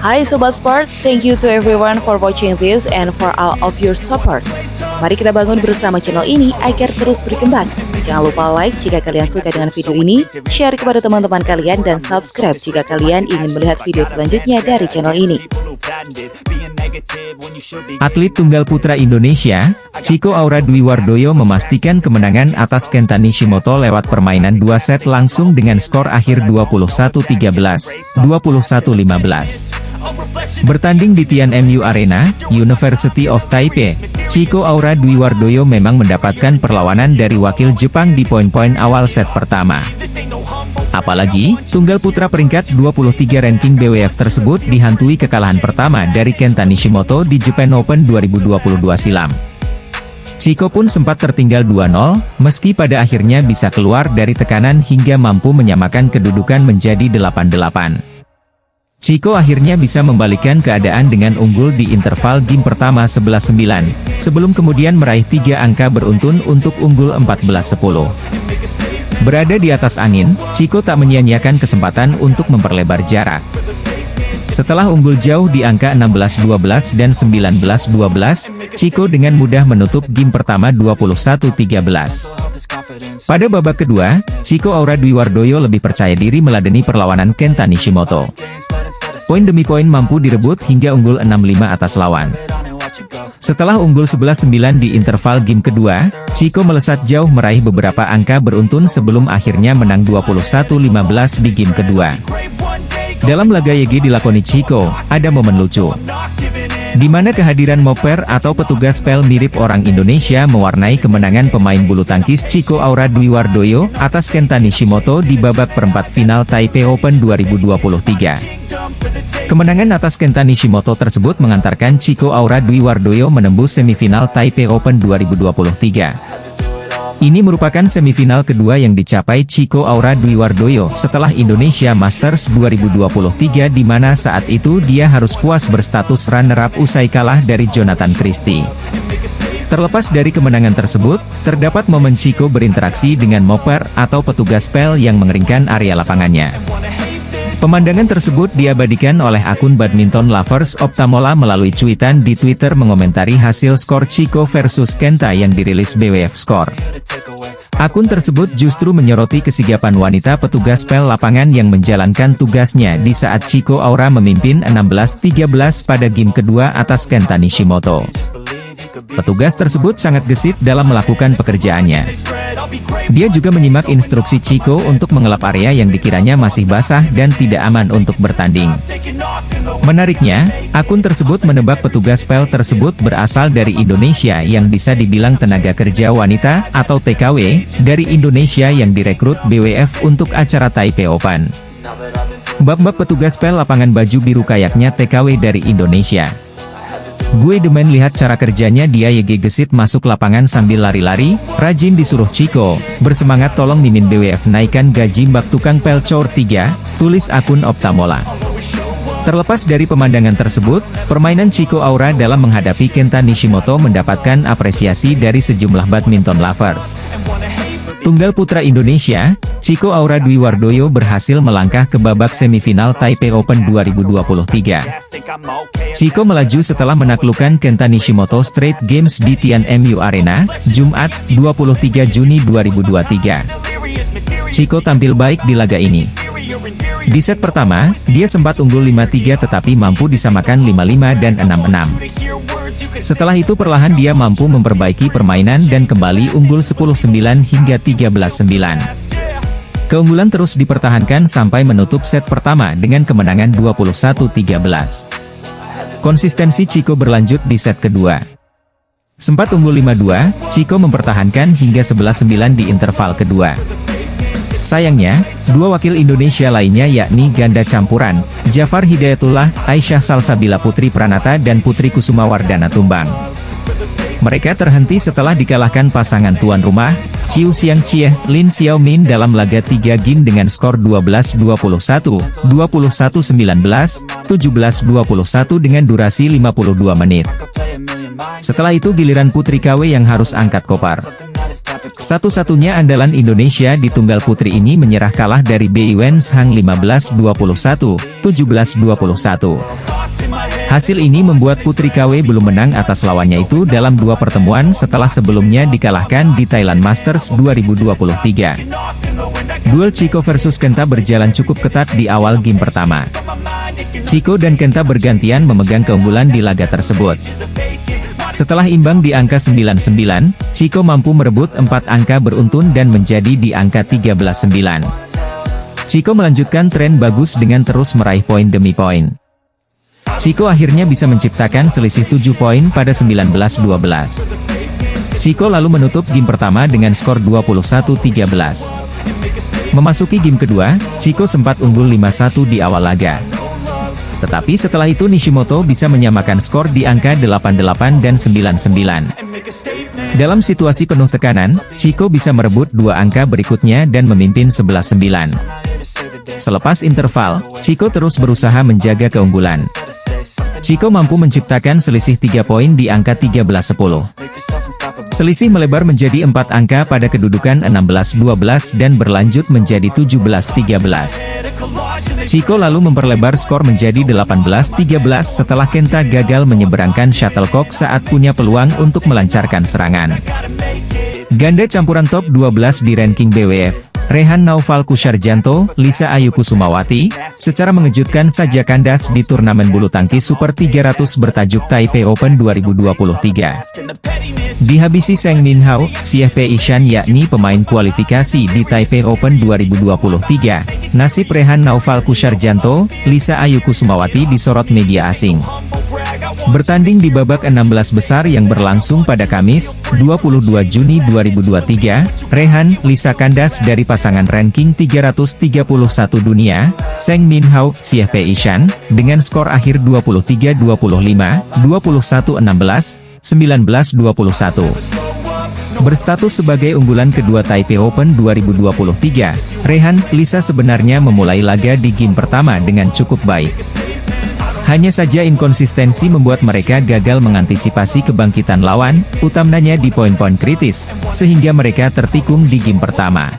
Hai Sobat Sport, thank you to everyone for watching this and for all of your support. Mari kita bangun bersama channel ini agar terus berkembang. Jangan lupa like jika kalian suka dengan video ini, share kepada teman-teman kalian, dan subscribe jika kalian ingin melihat video selanjutnya dari channel ini. Atlet tunggal putra Indonesia, Chiko Aura Dwi Wardoyo memastikan kemenangan atas Kenta Nishimoto lewat permainan 2 set langsung dengan skor akhir 21-13, 21-15. Bertanding di Tianmu Arena, University of Taipei, Chiko Aura Dwi Wardoyo memang mendapatkan perlawanan dari wakil Jepang di poin-poin awal set pertama. Apalagi, tunggal putra peringkat 23 ranking BWF tersebut dihantui kekalahan pertama dari Kenta Nishimoto di Japan Open 2022 silam. Chiko pun sempat tertinggal 2-0, meski pada akhirnya bisa keluar dari tekanan hingga mampu menyamakan kedudukan menjadi 8-8. Chiko akhirnya bisa membalikkan keadaan dengan unggul di interval game pertama 11-9, sebelum kemudian meraih 3 angka beruntun untuk unggul 14-10. Berada di atas angin, Chiko tak menyia-nyiakan kesempatan untuk memperlebar jarak. Setelah unggul jauh di angka 16-12 dan 19-12, Chiko dengan mudah menutup game pertama 21-13. Pada babak kedua, Chiko Aura Dwi Wardoyo lebih percaya diri meladeni perlawanan Kenta Nishimoto. Poin demi poin mampu direbut hingga unggul 6-5 atas lawan. Setelah unggul 11-9 di interval game kedua, Chiko melesat jauh meraih beberapa angka beruntun sebelum akhirnya menang 21-15 di game kedua. Dalam laga YG dilakoni Chiko, ada momen lucu, di mana kehadiran moper atau petugas pel mirip orang Indonesia mewarnai kemenangan pemain bulu tangkis Chiko Aura Dwi Wardoyo atas Kenta Nishimoto di babak perempat final Taipei Open 2023. Kemenangan atas Kenta Nishimoto tersebut mengantarkan Chiko Aura Dwi Wardoyo menembus semifinal Taipei Open 2023. Ini merupakan semifinal kedua yang dicapai Chiko Aura Dwi Wardoyo setelah Indonesia Masters 2023, di mana saat itu dia harus puas berstatus runner-up usai kalah dari Jonathan Christie. Terlepas dari kemenangan tersebut, terdapat momen Chiko berinteraksi dengan moper atau petugas pel yang mengeringkan area lapangannya. Pemandangan tersebut diabadikan oleh akun Badminton Lovers Optamola melalui cuitan di Twitter mengomentari hasil skor Chiko versus Kenta yang dirilis BWF Score. Akun tersebut justru menyoroti kesigapan wanita petugas pel lapangan yang menjalankan tugasnya di saat Chiko Aura memimpin 16-13 pada game kedua atas Kenta Nishimoto. Petugas tersebut sangat gesit dalam melakukan pekerjaannya. Dia juga menyimak instruksi Chiko untuk mengelap area yang dikiranya masih basah dan tidak aman untuk bertanding. Menariknya, akun tersebut menebak petugas pel tersebut berasal dari Indonesia yang bisa dibilang tenaga kerja wanita atau TKW dari Indonesia yang direkrut BWF untuk acara Taipei Open. Bab-bab petugas pel lapangan baju biru kayaknya TKW dari Indonesia. Gue demen lihat cara kerjanya, dia YG gesit masuk lapangan sambil lari-lari, rajin disuruh Chiko, bersemangat tolong mimin BWF naikkan gaji mbak tukang pel cor 3, tulis akun Optamola. Terlepas dari pemandangan tersebut, permainan Chiko Aura dalam menghadapi Kenta Nishimoto mendapatkan apresiasi dari sejumlah badminton lovers. Tunggal putra Indonesia, Chiko Aura Dwi Wardoyo berhasil melangkah ke babak semifinal Taipei Open 2023. Chiko melaju setelah menaklukkan Kenta Nishimoto straight games di Tianmu Arena, Jumat, 23 Juni 2023. Chiko tampil baik di laga ini. Di set pertama, dia sempat unggul 5-3 tetapi mampu disamakan 5-5 dan 6-6. Setelah itu perlahan dia mampu memperbaiki permainan dan kembali unggul 10-9 hingga 13-9. Keunggulan terus dipertahankan sampai menutup set pertama dengan kemenangan 21-13. Konsistensi Chiko berlanjut di set kedua. Sempat unggul 5-2, Chiko mempertahankan hingga 11-9 di interval kedua. Sayangnya, dua wakil Indonesia lainnya yakni ganda campuran, Jafar Hidayatullah, Aisyah Salsabila Putri Pranata dan Putri Kusuma Wardana tumbang. Mereka terhenti setelah dikalahkan pasangan tuan rumah, Chiu Xiangqie, Lin Xiaomin dalam laga 3 game dengan skor 12-21, 21-19, 17-21 dengan durasi 52 menit. Setelah itu giliran Putri KW yang harus angkat kopar. Satu-satunya andalan Indonesia di tunggal putri ini menyerah kalah dari Bei Wen Zhang 15-21, 17-21. Hasil ini membuat Putri KW belum menang atas lawannya itu dalam 2 pertemuan setelah sebelumnya dikalahkan di Thailand Masters 2023. Duel Chico versus Kenta berjalan cukup ketat di awal game pertama. Chico dan Kenta bergantian memegang keunggulan di laga tersebut. Setelah imbang di angka 9-9, Chico mampu merebut 4 angka beruntun dan menjadi di angka 13-9. Chico melanjutkan tren bagus dengan terus meraih poin demi poin. Chico akhirnya bisa menciptakan selisih 7 poin pada 19-12. Chico lalu menutup game pertama dengan skor 21-13. Memasuki game kedua, Chico sempat unggul 5-1 di awal laga. Tetapi setelah itu Nishimoto bisa menyamakan skor di angka 8-8 dan 9-9. Dalam situasi penuh tekanan, Chico bisa merebut 2 angka berikutnya dan memimpin 11-9. Selepas interval, Chico terus berusaha menjaga keunggulan. Chico mampu menciptakan selisih 3 poin di angka 13-10. Selisih melebar menjadi 4 angka pada kedudukan 16-12 dan berlanjut menjadi 17-13. Chico lalu memperlebar skor menjadi 18-13 setelah Kenta gagal menyeberangkan shuttlecock saat punya peluang untuk melancarkan serangan. Ganda campuran top 12 di ranking BWF, Rehan Naufal Kusarjanto, Lisa Ayu Kusumawati, secara mengejutkan saja kandas di turnamen bulu tangkis Super 300 bertajuk Taipei Open 2023. Dihabisi Seng Minhao, CFP Ishan yakni pemain kualifikasi di Taipei Open 2023, nasib Rehan Naufal Kusarjanto, Lisa Ayu Kusumawati disorot media asing. Bertanding di babak 16 besar yang berlangsung pada Kamis, 22 Juni 2023, Rehan, Lisa kandas dari pasangan ranking 331 dunia, Seng Minhao, CFP Ishan, dengan skor akhir 23-25, 21-16, 19-21. Berstatus sebagai unggulan kedua Taipei Open 2023, Rehan, Lisa sebenarnya memulai laga di game pertama dengan cukup baik. Hanya saja inkonsistensi membuat mereka gagal mengantisipasi kebangkitan lawan, utamanya di poin-poin kritis, sehingga mereka tertikung di game pertama.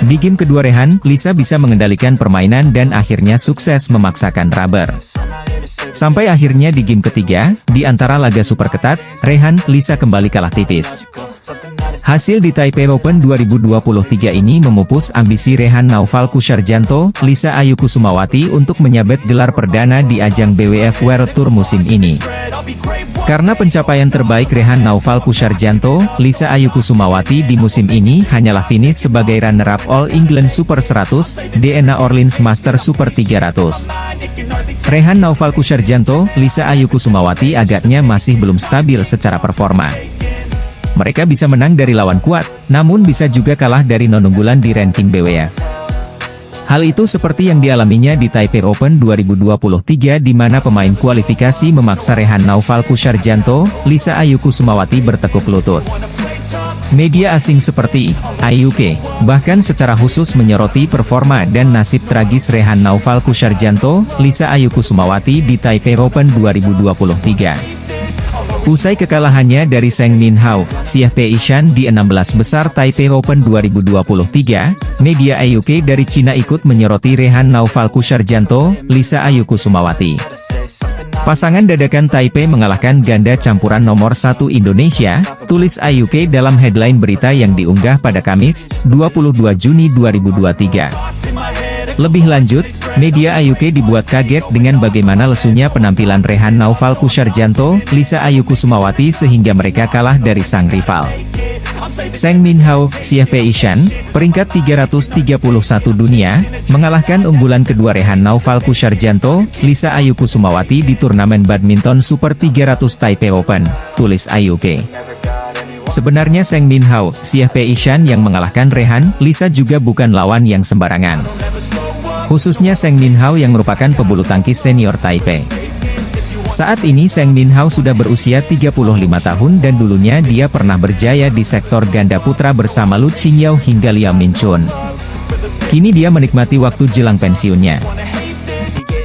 Di game kedua Rehan, Lisa bisa mengendalikan permainan dan akhirnya sukses memaksakan rubber. Sampai akhirnya di game ketiga, di antara laga super ketat, Rehan, Lisa kembali kalah tipis. Hasil di Taipei Open 2023 ini memupus ambisi Rehan Naufal Kusarjanto, Lisa Ayu Kusumawati untuk menyabet gelar perdana di ajang BWF World Tour musim ini. Karena pencapaian terbaik Rehan Naufal Kusarjanto, Lisa Ayu Kusumawati di musim ini hanyalah finish sebagai runner-up All England Super 100, DNA Orleans Master Super 300. Rehan Naufal Kusarjanto, Lisa Ayu Kusumawati agaknya masih belum stabil secara performa. Mereka bisa menang dari lawan kuat, namun bisa juga kalah dari non-unggulan di ranking BWF. Hal itu seperti yang dialaminya di Taipei Open 2023 di mana pemain kualifikasi memaksa Rehan Naufal Kusarjanto, Lisa Ayu Kusumawati bertekuk lutut. Media asing seperti IUK, bahkan secara khusus menyoroti performa dan nasib tragis Rehan Naufal Kusarjanto, Lisa Ayu Kusumawati di Taipei Open 2023. Usai kekalahannya dari Seng Minhao, CFP Ishan di 16 besar Taipei Open 2023, media IUK dari Cina ikut menyoroti Rehan Naufal Kusarjanto, Lisa Ayu Kusumawati. Pasangan dadakan Taipei mengalahkan ganda campuran nomor 1 Indonesia, tulis IUK dalam headline berita yang diunggah pada Kamis, 22 Juni 2023. Lebih lanjut, media IUK dibuat kaget dengan bagaimana lesunya penampilan Rehan Naufal Kusarjanto, Lisa Ayu Kusumawati sehingga mereka kalah dari sang rival. Seng Minhao, CFP Ishan, peringkat 331 dunia, mengalahkan unggulan kedua Rehan Naufal Kusarjanto, Lisa Ayu Kusumawati di turnamen badminton Super 300 Taipei Open, tulis IUK. Sebenarnya Seng Minhao, CFP Ishan yang mengalahkan Rehan, Lisa juga bukan lawan yang sembarangan. Khususnya Seng Minhao yang merupakan pebulu tangkis senior Taipei. Saat ini Seng Minhao sudah berusia 35 tahun dan dulunya dia pernah berjaya di sektor ganda putra bersama Lu Qingyao hingga Liao Minchun. Kini dia menikmati waktu jelang pensiunnya.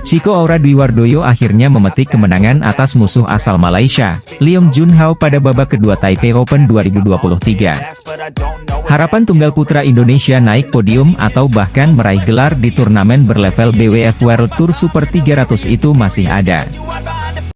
Chico Aura Dwi Wardoyo akhirnya memetik kemenangan atas musuh asal Malaysia, Leong Jun Hao pada babak kedua Taipei Open 2023. Harapan tunggal putra Indonesia naik podium atau bahkan meraih gelar di turnamen berlevel BWF World Tour Super 300 itu masih ada.